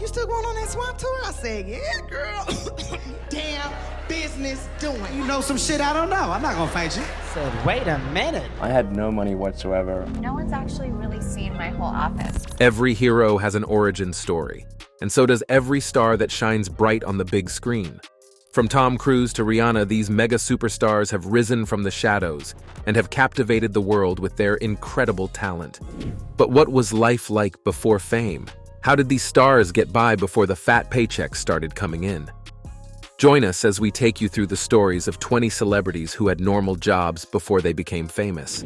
You still going on that swamp tour? I said, yeah, girl. Damn business doing. You know some shit I don't know. I'm not gonna fight you. Said, wait a minute. I had no money whatsoever. No one's actually really seen my whole office. Every hero has an origin story, and so does every star that shines bright on the big screen. From Tom Cruise to Rihanna, these mega superstars have risen from the shadows and have captivated the world with their incredible talent. But what was life like before fame? How did these stars get by before the fat paychecks started coming in? Join us as we take you through the stories of 20 celebrities who had normal jobs before they became famous.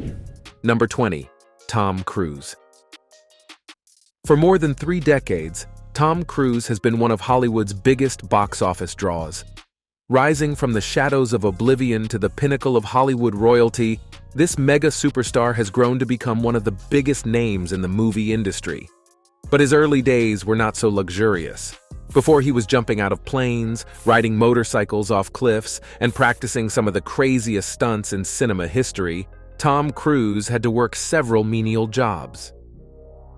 Number 20. Tom Cruise. For more than 3 decades, Tom Cruise has been one of Hollywood's biggest box office draws. Rising from the shadows of oblivion to the pinnacle of Hollywood royalty, this mega superstar has grown to become one of the biggest names in the movie industry. But his early days were not so luxurious. Before he was jumping out of planes, riding motorcycles off cliffs, and practicing some of the craziest stunts in cinema history, Tom Cruise had to work several menial jobs.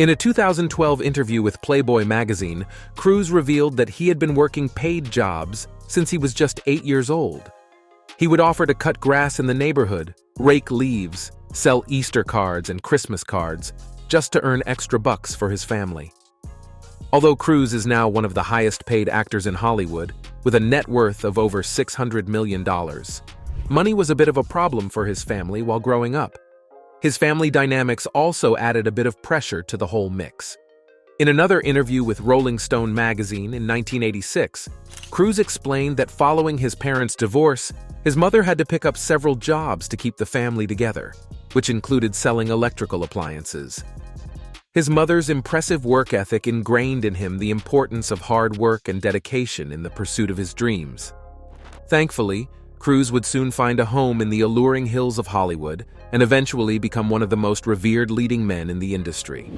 In a 2012 interview with Playboy magazine, Cruise revealed that he had been working paid jobs since he was just 8 years old. He would offer to cut grass in the neighborhood, rake leaves, sell Easter cards and Christmas cards, just to earn extra bucks for his family. Although Cruise is now one of the highest paid actors in Hollywood, with a net worth of over $600 million, money was a bit of a problem for his family while growing up. His family dynamics also added a bit of pressure to the whole mix. In another interview with Rolling Stone magazine in 1986, Cruise explained that following his parents' divorce, his mother had to pick up several jobs to keep the family together, which included selling electrical appliances. His mother's impressive work ethic ingrained in him the importance of hard work and dedication in the pursuit of his dreams. Thankfully, Cruise would soon find a home in the alluring hills of Hollywood and eventually become one of the most revered leading men in the industry.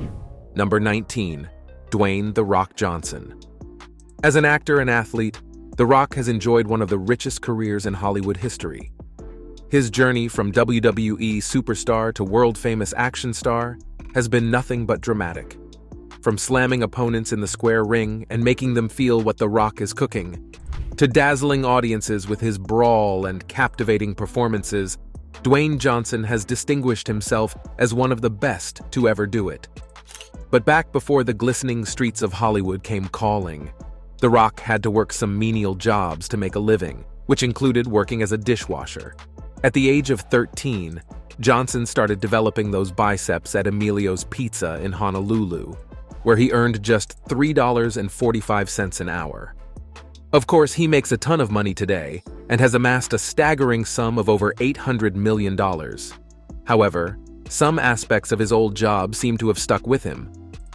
Number 19. Dwayne "The Rock" Johnson. As an actor and athlete, The Rock has enjoyed one of the richest careers in Hollywood history. His journey from WWE superstar to world-famous action star has been nothing but dramatic. From slamming opponents in the square ring and making them feel what The Rock is cooking, to dazzling audiences with his brawl and captivating performances, Dwayne Johnson has distinguished himself as one of the best to ever do it. But back before the glistening streets of Hollywood came calling, The Rock had to work some menial jobs to make a living, which included working as a dishwasher. At the age of 13, Johnson started developing those biceps at Emilio's Pizza in Honolulu, where he earned just $3.45 an hour. Of course, he makes a ton of money today and has amassed a staggering sum of over $800 million. However, some aspects of his old job seem to have stuck with him.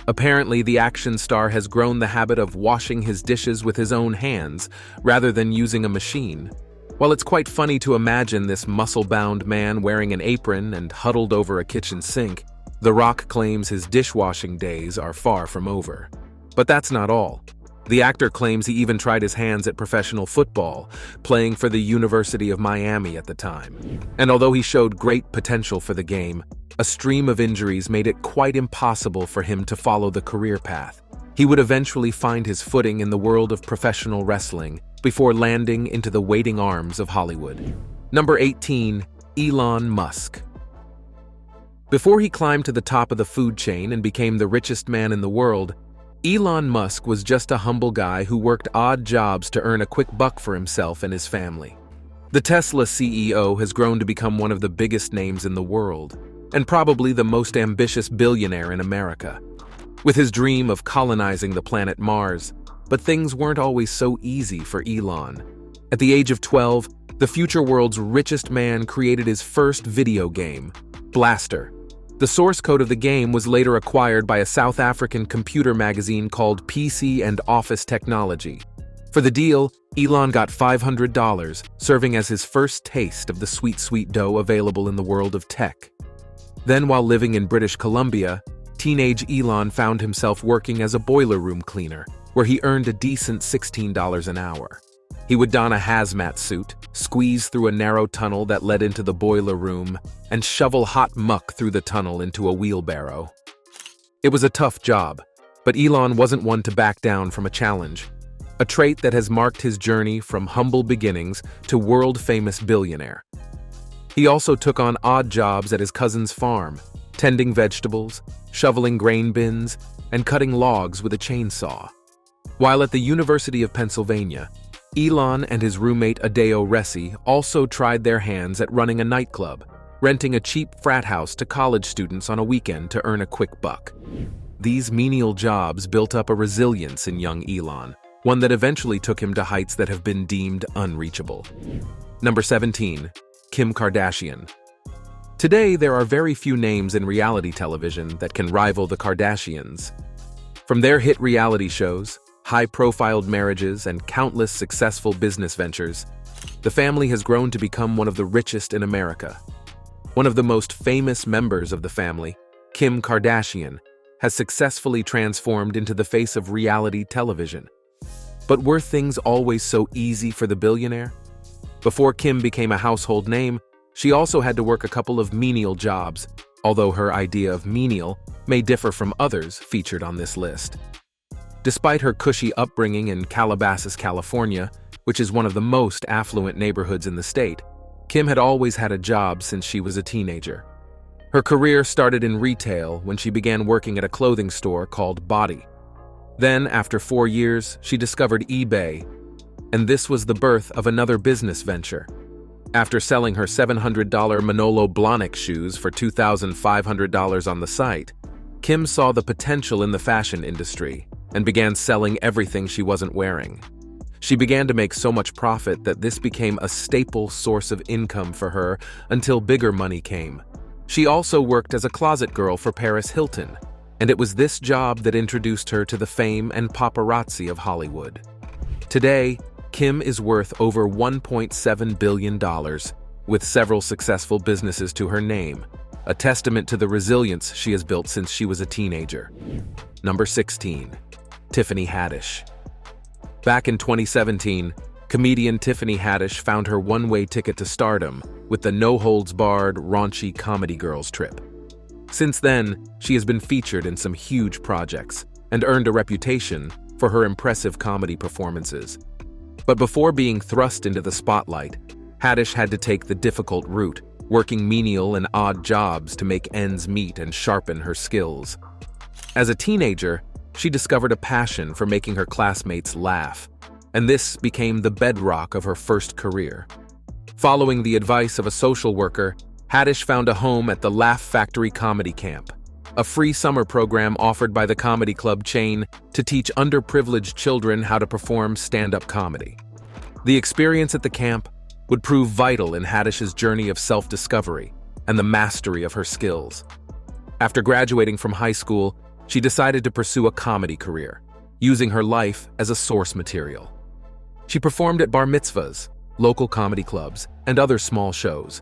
Apparently, the action star has grown the habit of washing his dishes with his own hands rather than using a machine. While it's quite funny to imagine this muscle-bound man wearing an apron and huddled over a kitchen sink, The Rock claims his dishwashing days are far from over. But that's not all. The actor claims he even tried his hands at professional football, playing for the University of Miami at the time. And although he showed great potential for the game, a stream of injuries made it quite impossible for him to follow the career path. He would eventually find his footing in the world of professional wrestling before landing into the waiting arms of Hollywood. Number 18. Elon Musk. Before he climbed to the top of the food chain and became the richest man in the world, Elon Musk was just a humble guy who worked odd jobs to earn a quick buck for himself and his family. The Tesla CEO has grown to become one of the biggest names in the world, and probably the most ambitious billionaire in America. With his dream of colonizing the planet Mars, but things weren't always so easy for Elon. At the age of 12, the future world's richest man created his first video game, Blaster. The source code of the game was later acquired by a South African computer magazine called PC and Office Technology. For the deal, Elon got $500, serving as his first taste of the sweet dough available in the world of tech. Then, while living in British Columbia, teenage Elon found himself working as a boiler room cleaner, where he earned a decent $16 an hour. He would don a hazmat suit, squeeze through a narrow tunnel that led into the boiler room, and shovel hot muck through the tunnel into a wheelbarrow. It was a tough job, But Elon wasn't one to back down from a challenge, a trait that has marked his journey from humble beginnings to world-famous billionaire. He also took on odd jobs at his cousin's farm, tending vegetables, shoveling grain bins, and cutting logs with a chainsaw. While at the University of Pennsylvania, Elon and his roommate Adele also tried their hands at running a nightclub, renting a cheap frat house to college students on a weekend to earn a quick buck. These menial jobs built up a resilience in young Elon, one that eventually took him to heights that have been deemed unreachable. Number 17. Kim Kardashian. Today, there are very few names in reality television that can rival the Kardashians. From their hit reality shows, high-profile marriages, and countless successful business ventures, the family has grown to become one of the richest in America. One of the most famous members of the family, Kim Kardashian, has successfully transformed into the face of reality television. But were things always so easy for the billionaire? Before Kim became a household name, she also had to work a couple of menial jobs, although her idea of menial may differ from others featured on this list. Despite her cushy upbringing in Calabasas, California, which is one of the most affluent neighborhoods in the state, Kim had always had a job since she was a teenager. Her career started in retail when she began working at a clothing store called Body. Then, after 4 years, she discovered eBay, and this was the birth of another business venture. After selling her $700 Manolo Blahnik shoes for $2,500 on the site, Kim saw the potential in the fashion industry and began selling everything she wasn't wearing. She began to make so much profit that this became a staple source of income for her until bigger money came. She also worked as a closet girl for Paris Hilton, and it was this job that introduced her to the fame and paparazzi of Hollywood. Today, Kim is worth over $1.7 billion, with several successful businesses to her name, a testament to the resilience she has built since she was a teenager. Number 16. Tiffany Haddish. Back in 2017, comedian Tiffany Haddish found her one-way ticket to stardom with the no-holds-barred, raunchy Comedy Girls trip. Since then, she has been featured in some huge projects and earned a reputation for her impressive comedy performances. But before being thrust into the spotlight, Haddish had to take the difficult route, working menial and odd jobs to make ends meet and sharpen her skills. As a teenager, she discovered a passion for making her classmates laugh, and this became the bedrock of her first career. Following the advice of a social worker, Haddish found a home at the Laugh Factory Comedy Camp, a free summer program offered by the comedy club chain to teach underprivileged children how to perform stand-up comedy. The experience at the camp would prove vital in Haddish's journey of self-discovery and the mastery of her skills. After graduating from high school, she decided to pursue a comedy career, using her life as a source material. She performed at bar mitzvahs, local comedy clubs, and other small shows,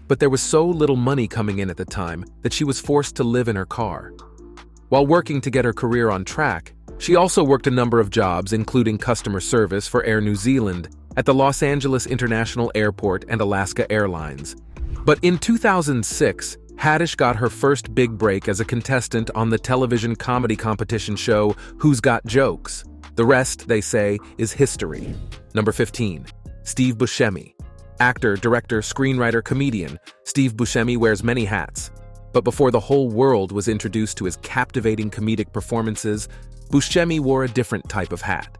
but there was so little money coming in at the time that she was forced to live in her car. While working to get her career on track, she also worked a number of jobs, including customer service for Air New Zealand, at the Los Angeles International Airport and Alaska Airlines. But in 2006, Haddish got her first big break as a contestant on the television comedy competition show Who's Got Jokes? The rest, they say, is history. Number 15. Steve Buscemi. Actor, director, screenwriter, comedian, Steve Buscemi wears many hats. But before the whole world was introduced to his captivating comedic performances, Buscemi wore a different type of hat.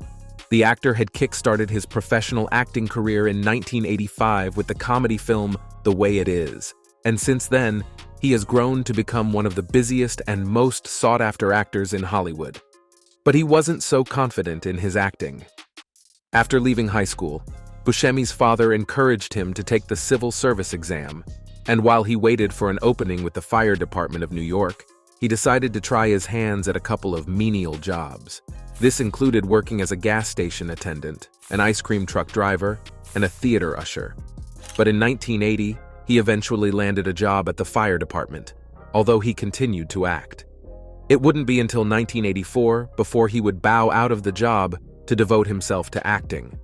The actor had kick-started his professional acting career in 1985 with the comedy film The Way It Is, and since then, he has grown to become one of the busiest and most sought-after actors in Hollywood. But he wasn't so confident in his acting. After leaving high school, Buscemi's father encouraged him to take the civil service exam, and while he waited for an opening with the fire department of New York, he decided to try his hands at a couple of menial jobs. This included working as a gas station attendant, an ice cream truck driver, and a theater usher. But in 1980, he eventually landed a job at the fire department, although he continued to act. It wouldn't be until 1984 before he would bow out of the job to devote himself to acting.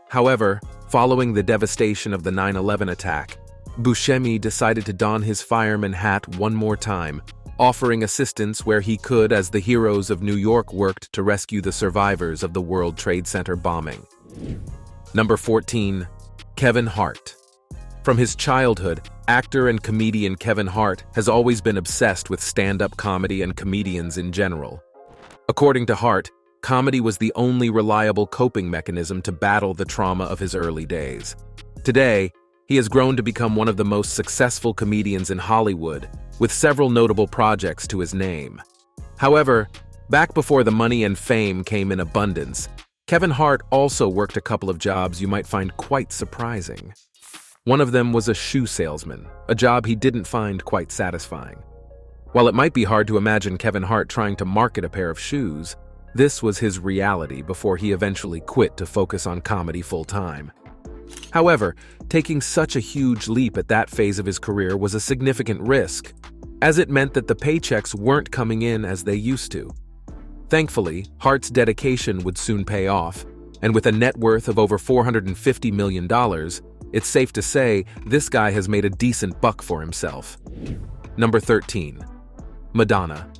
However, following the devastation of the 9/11 attack, Buscemi decided to don his fireman hat one more time, offering assistance where he could as the heroes of New York worked to rescue the survivors of the World Trade Center bombing. Number 14. Kevin Hart. From his childhood, actor and comedian Kevin Hart has always been obsessed with stand-up comedy and comedians in general. According to Hart, comedy was the only reliable coping mechanism to battle the trauma of his early days. Today, he has grown to become one of the most successful comedians in Hollywood, with several notable projects to his name. However, back before the money and fame came in abundance, Kevin Hart also worked a couple of jobs you might find quite surprising. One of them was a shoe salesman, a job he didn't find quite satisfying. While it might be hard to imagine Kevin Hart trying to market a pair of shoes, this was his reality before he eventually quit to focus on comedy full-time. However, taking such a huge leap at that phase of his career was a significant risk, as it meant that the paychecks weren't coming in as they used to. Thankfully, Hart's dedication would soon pay off, and with a net worth of over $450 million, it's safe to say this guy has made a decent buck for himself. Number 13. Madonna.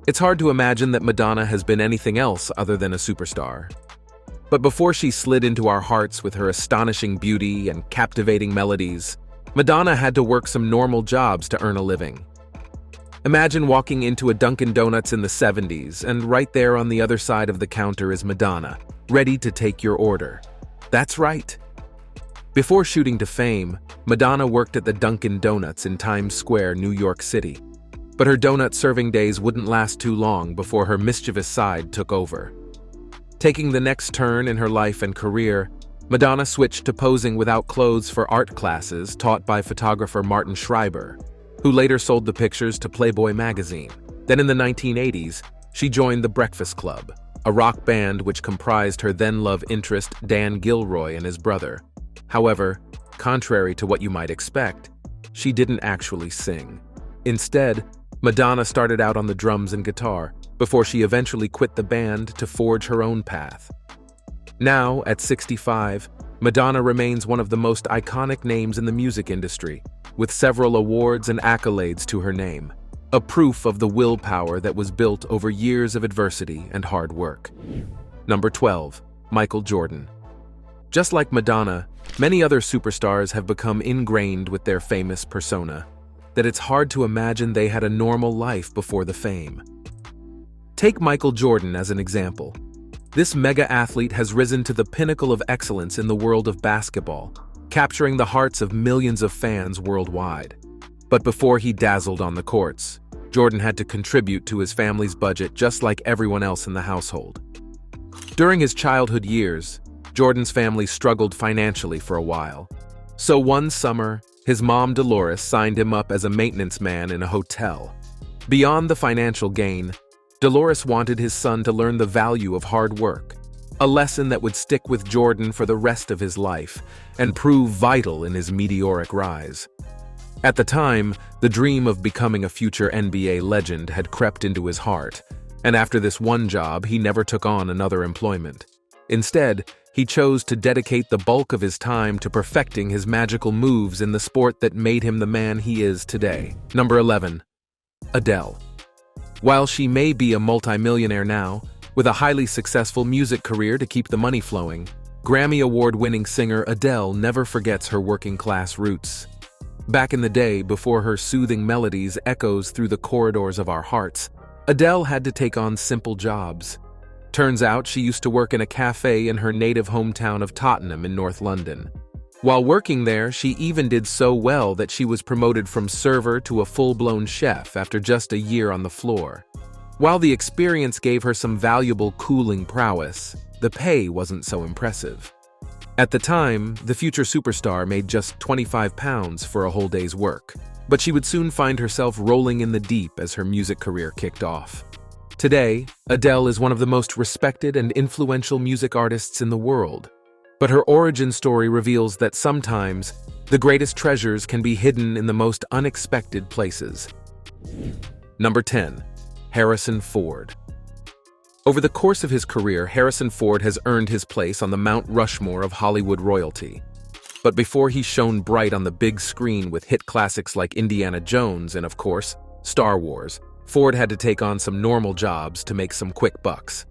It's hard to imagine that Madonna has been anything else other than a superstar. But before she slid into our hearts with her astonishing beauty and captivating melodies, Madonna had to work some normal jobs to earn a living. Imagine walking into a Dunkin' Donuts in the 70s, and right there on the other side of the counter is Madonna, ready to take your order. That's right. Before shooting to fame, Madonna worked at the Dunkin' Donuts in Times Square, New York City. But her donut serving days wouldn't last too long before her mischievous side took over. Taking the next turn in her life and career, Madonna switched to posing without clothes for art classes taught by photographer Martin Schreiber, who later sold the pictures to Playboy magazine. Then in the 1980s, she joined the Breakfast Club, a rock band which comprised her then-love interest Dan Gilroy and his brother. However, contrary to what you might expect, she didn't actually sing. Instead, Madonna started out on the drums and guitar, before she eventually quit the band to forge her own path. Now, at 65, Madonna remains one of the most iconic names in the music industry, with several awards and accolades to her name, a proof of the willpower that was built over years of adversity and hard work. Number 12. Michael Jordan. Just like Madonna, many other superstars have become ingrained with their famous persona, that it's hard to imagine they had a normal life before the fame. Take Michael Jordan as an example. This mega athlete has risen to the pinnacle of excellence in the world of basketball, capturing the hearts of millions of fans worldwide. But before he dazzled on the courts, Jordan had to contribute to his family's budget just like everyone else in the household. During his childhood years, Jordan's family struggled financially for a while. So one summer, his mom Dolores signed him up as a maintenance man in a hotel. Beyond the financial gain, Dolores wanted his son to learn the value of hard work, a lesson that would stick with Jordan for the rest of his life and prove vital in his meteoric rise. At the time, the dream of becoming a future NBA legend had crept into his heart, and after this one job, he never took on another employment. Instead, he chose to dedicate the bulk of his time to perfecting his magical moves in the sport that made him the man he is today. Number 11. Adele. While she may be a multimillionaire now, with a highly successful music career to keep the money flowing, Grammy Award-winning singer Adele never forgets her working-class roots. Back in the day, before her soothing melodies echoes through the corridors of our hearts, Adele had to take on simple jobs. Turns out she used to work in a cafe in her native hometown of Tottenham in North London. While working there, she even did so well that she was promoted from server to a full-blown chef after just a year on the floor. While the experience gave her some valuable cooling prowess, the pay wasn't so impressive. At the time, the future superstar made just £25 for a whole day's work, but she would soon find herself rolling in the deep as her music career kicked off. Today, Adele is one of the most respected and influential music artists in the world, but her origin story reveals that sometimes the greatest treasures can be hidden in the most unexpected places. Number 10. Harrison Ford. Over the course of his career, Harrison Ford has earned his place on the Mount Rushmore of Hollywood royalty. But before he shone bright on the big screen with hit classics like Indiana Jones and, of course, Star Wars, Ford had to take on some normal jobs to make some quick bucks.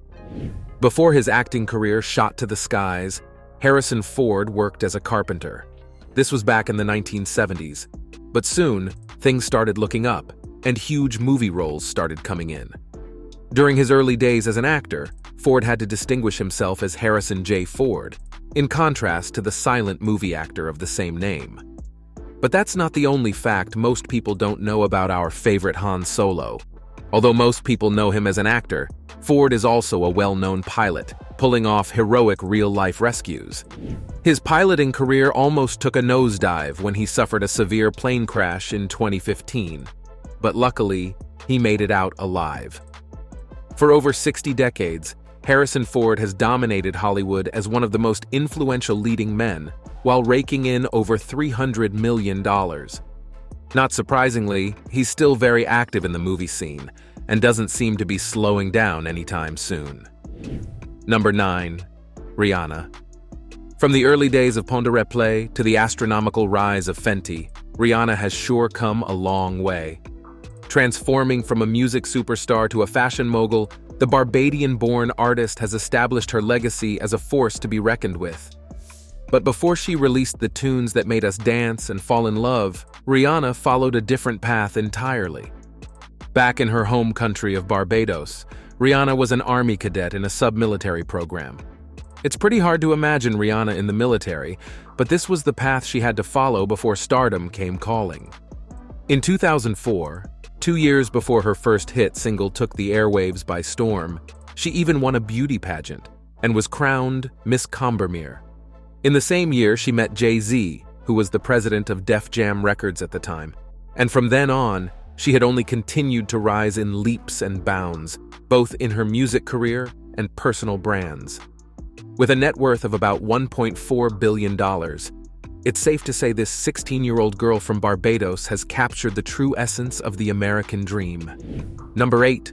Before his acting career shot to the skies, Harrison Ford worked as a carpenter. This was back in the 1970s. But soon, things started looking up, and huge movie roles started coming in. During his early days as an actor, Ford had to distinguish himself as Harrison J. Ford, in contrast to the silent movie actor of the same name. But that's not the only fact most people don't know about our favorite Han Solo. Although most people know him as an actor, Ford is also a well-known pilot, pulling off heroic real-life rescues. His piloting career almost took a nosedive when he suffered a severe plane crash in 2015, but luckily, he made it out alive. For over 60 decades, Harrison Ford has dominated Hollywood as one of the most influential leading men, while raking in over $300 million. Not surprisingly, he's still very active in the movie scene, and doesn't seem to be slowing down anytime soon. Number 9. Rihanna. From the early days of Pont de Replay to the astronomical rise of Fenty, Rihanna has sure come a long way. Transforming from a music superstar to a fashion mogul, the Barbadian-born artist has established her legacy as a force to be reckoned with. But before she released the tunes that made us dance and fall in love, Rihanna followed a different path entirely. Back in her home country of Barbados, Rihanna was an army cadet in a sub-military program. It's pretty hard to imagine Rihanna in the military, but this was the path she had to follow before stardom came calling. In 2004, 2 years before her first hit single took the airwaves by storm, she even won a beauty pageant and was crowned Miss Combermere. In the same year, she met Jay-Z, who was the president of Def Jam Records at the time, and from then on, she had only continued to rise in leaps and bounds, both in her music career and personal brands. With a net worth of about $1.4 billion, it's safe to say this 16-year-old girl from Barbados has captured the true essence of the American dream. Number 8.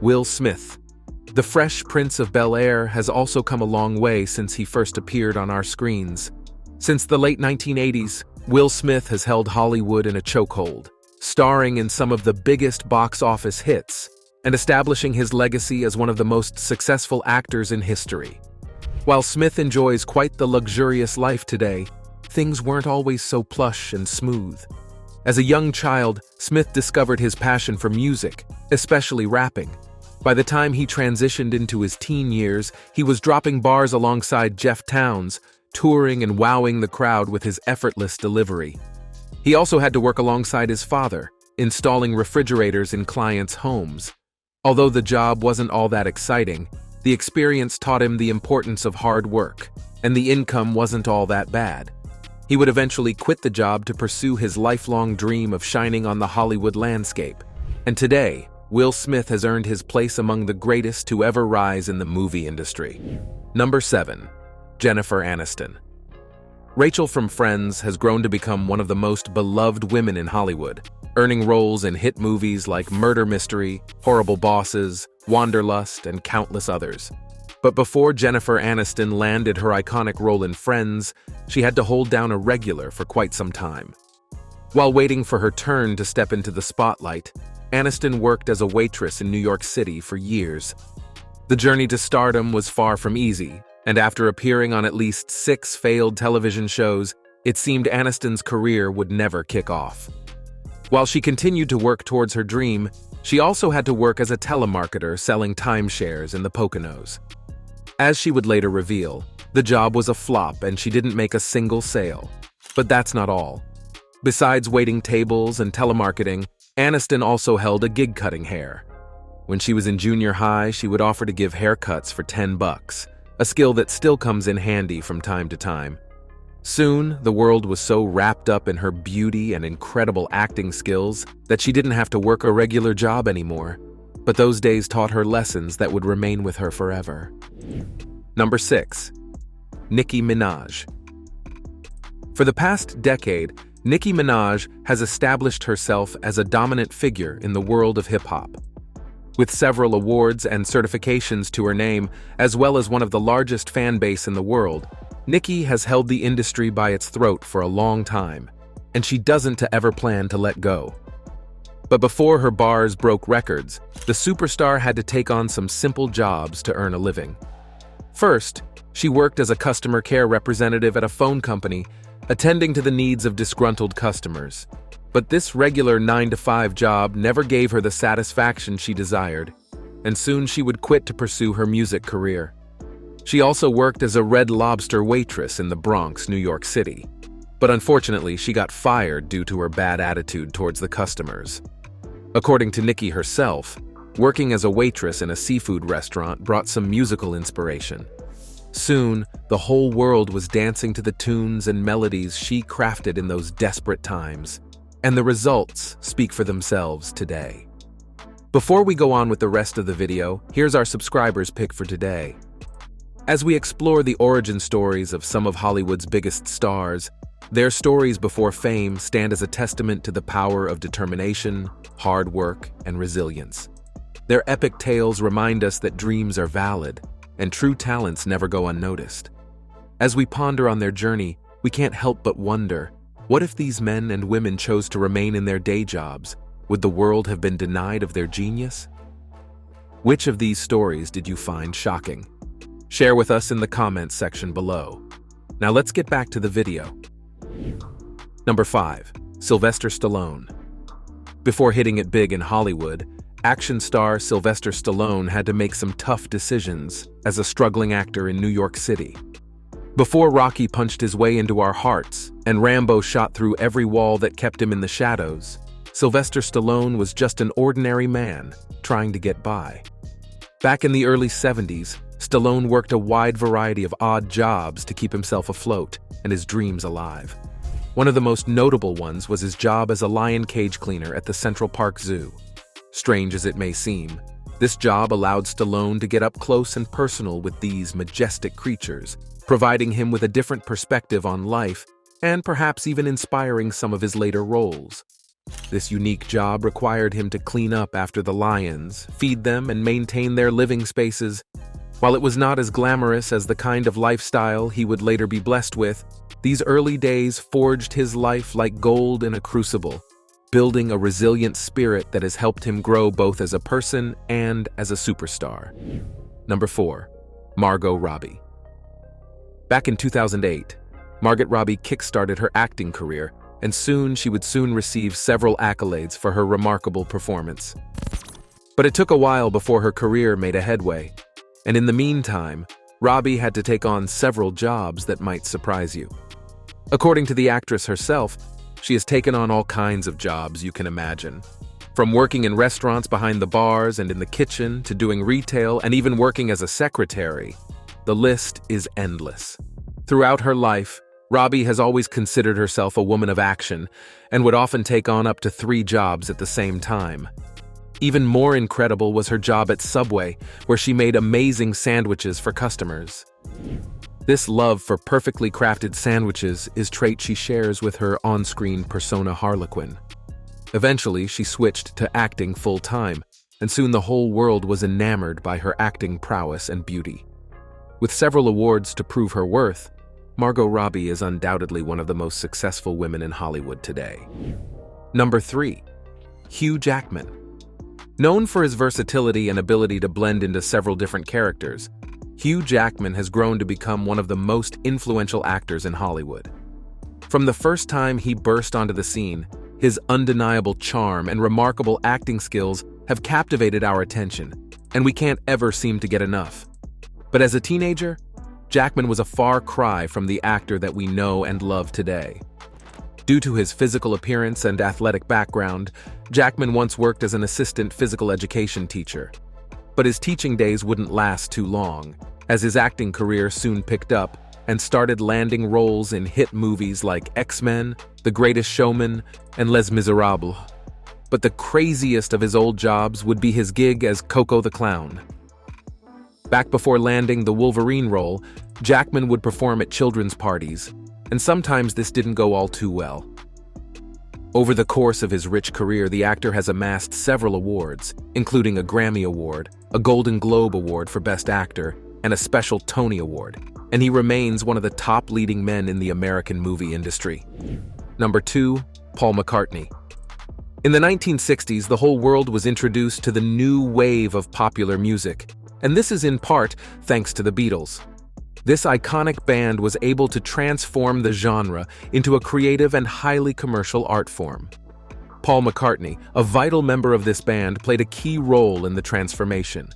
Will Smith. The Fresh Prince of Bel-Air has also come a long way since he first appeared on our screens. Since the late 1980s, Will Smith has held Hollywood in a chokehold, starring in some of the biggest box office hits, and establishing his legacy as one of the most successful actors in history. While Smith enjoys quite the luxurious life today, things weren't always so plush and smooth. As a young child, Smith discovered his passion for music, especially rapping. By the time he transitioned into his teen years, he was dropping bars alongside Jeff Townes, touring and wowing the crowd with his effortless delivery. He also had to work alongside his father, installing refrigerators in clients' homes. Although the job wasn't all that exciting, the experience taught him the importance of hard work, and the income wasn't all that bad. He would eventually quit the job to pursue his lifelong dream of shining on the Hollywood landscape. And today, Will Smith has earned his place among the greatest to ever rise in the movie industry. Number 7. Jennifer Aniston. Rachel from Friends has grown to become one of the most beloved women in Hollywood, earning roles in hit movies like Murder Mystery, Horrible Bosses, Wanderlust, and countless others. But before Jennifer Aniston landed her iconic role in Friends, she had to hold down a regular for quite some time. While waiting for her turn to step into the spotlight, Aniston worked as a waitress in New York City for years. The journey to stardom was far from easy, and after appearing on at least 6 failed television shows, it seemed Aniston's career would never kick off. While she continued to work towards her dream, she also had to work as a telemarketer selling timeshares in the Poconos. As she would later reveal, the job was a flop and she didn't make a single sale. But that's not all. Besides waiting tables and telemarketing, Aniston also held a gig cutting hair. When she was in junior high, she would offer to give haircuts for $10, a skill that still comes in handy from time to time. Soon, the world was so wrapped up in her beauty and incredible acting skills that she didn't have to work a regular job anymore. But those days taught her lessons that would remain with her forever. Number 6. Nicki Minaj. For the past decade, Nicki Minaj has established herself as a dominant figure in the world of hip-hop. With several awards and certifications to her name, as well as one of the largest fan base in the world, Nicki has held the industry by its throat for a long time, and she doesn't ever plan to let go. But before her bars broke records, the superstar had to take on some simple jobs to earn a living. First, she worked as a customer care representative at a phone company, attending to the needs of disgruntled customers. But this regular 9-to-5 job never gave her the satisfaction she desired, and soon she would quit to pursue her music career. She also worked as a Red Lobster waitress in the Bronx, New York City. But unfortunately, she got fired due to her bad attitude towards the customers. According to Nicki herself, working as a waitress in a seafood restaurant brought some musical inspiration. Soon, the whole world was dancing to the tunes and melodies she crafted in those desperate times, and the results speak for themselves today. Before we go on with the rest of the video, here's our subscribers' pick for today. As we explore the origin stories of some of Hollywood's biggest stars, their stories before fame stand as a testament to the power of determination, hard work, and resilience. Their epic tales remind us that dreams are valid, and true talents never go unnoticed. As we ponder on their journey, we can't help but wonder, what if these men and women chose to remain in their day jobs? Would the world have been denied of their genius? Which of these stories did you find shocking? Share with us in the comments section below. Now let's get back to the video. Number 5. Sylvester Stallone. Before hitting it big in Hollywood, action star Sylvester Stallone had to make some tough decisions as a struggling actor in New York City. Before Rocky punched his way into our hearts and Rambo shot through every wall that kept him in the shadows, Sylvester Stallone was just an ordinary man trying to get by. Back in the early 70s, Stallone worked a wide variety of odd jobs to keep himself afloat and his dreams alive. One of the most notable ones was his job as a lion cage cleaner at the Central Park Zoo. Strange as it may seem, this job allowed Stallone to get up close and personal with these majestic creatures, providing him with a different perspective on life and perhaps even inspiring some of his later roles. This unique job required him to clean up after the lions, feed them, and maintain their living spaces. While it was not as glamorous as the kind of lifestyle he would later be blessed with, these early days forged his life like gold in a crucible, building a resilient spirit that has helped him grow both as a person and as a superstar. Number 4. Margot Robbie. Back in 2008, Margot Robbie kickstarted her acting career, and she would receive several accolades for her remarkable performance. But it took a while before her career made a headway, and in the meantime, Robbie had to take on several jobs that might surprise you. According to the actress herself, she has taken on all kinds of jobs you can imagine. From working in restaurants behind the bars and in the kitchen to doing retail and even working as a secretary, the list is endless. Throughout her life, Robbie has always considered herself a woman of action and would often take on up to 3 jobs at the same time. Even more incredible was her job at Subway, where she made amazing sandwiches for customers. This love for perfectly crafted sandwiches is a trait she shares with her on-screen persona Harlequin. Eventually, she switched to acting full-time, and soon the whole world was enamored by her acting prowess and beauty. With several awards to prove her worth, Margot Robbie is undoubtedly one of the most successful women in Hollywood today. Number 3. Hugh Jackman. Known for his versatility and ability to blend into several different characters, Hugh Jackman has grown to become one of the most influential actors in Hollywood. From the first time he burst onto the scene, his undeniable charm and remarkable acting skills have captivated our attention, and we can't ever seem to get enough. But as a teenager, Jackman was a far cry from the actor that we know and love today. Due to his physical appearance and athletic background, Jackman once worked as an assistant physical education teacher. But his teaching days wouldn't last too long, as his acting career soon picked up and started landing roles in hit movies like X-Men, The Greatest Showman, and Les Miserables. But the craziest of his old jobs would be his gig as Coco the Clown. Back before landing the Wolverine role, Jackman would perform at children's parties, and sometimes this didn't go all too well. Over the course of his rich career, the actor has amassed several awards, including a Grammy Award, a Golden Globe Award for Best Actor, and a special Tony Award, and he remains one of the top leading men in the American movie industry. Number 2. Paul McCartney. In the 1960s, the whole world was introduced to the new wave of popular music, and this is in part thanks to the Beatles. This iconic band was able to transform the genre into a creative and highly commercial art form. Paul McCartney, a vital member of this band, played a key role in the transformation.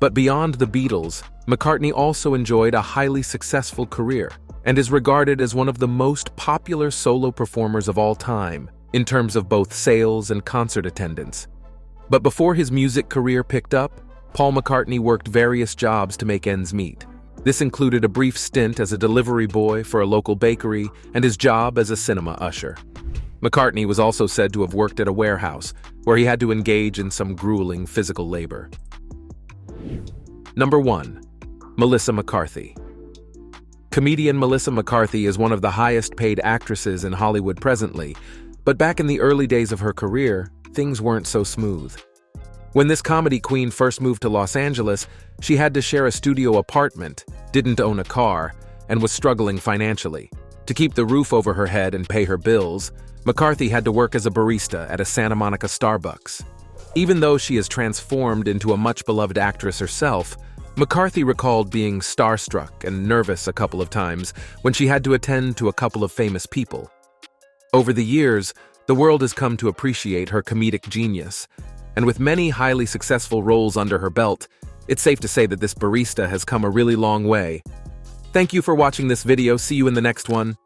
But beyond the Beatles, McCartney also enjoyed a highly successful career and is regarded as one of the most popular solo performers of all time in terms of both sales and concert attendance. But before his music career picked up, Paul McCartney worked various jobs to make ends meet. This included a brief stint as a delivery boy for a local bakery and his job as a cinema usher. McCartney was also said to have worked at a warehouse, where he had to engage in some grueling physical labor. Number 1. Melissa McCarthy. Comedian Melissa McCarthy is one of the highest-paid actresses in Hollywood presently, but back in the early days of her career, things weren't so smooth. When this comedy queen first moved to Los Angeles, she had to share a studio apartment, didn't own a car, and was struggling financially. To keep the roof over her head and pay her bills, McCarthy had to work as a barista at a Santa Monica Starbucks. Even though she has transformed into a much-beloved actress herself, McCarthy recalled being starstruck and nervous a couple of times when she had to attend to a couple of famous people. Over the years, the world has come to appreciate her comedic genius, and with many highly successful roles under her belt, it's safe to say that this barista has come a really long way. Thank you for watching this video. See you in the next one.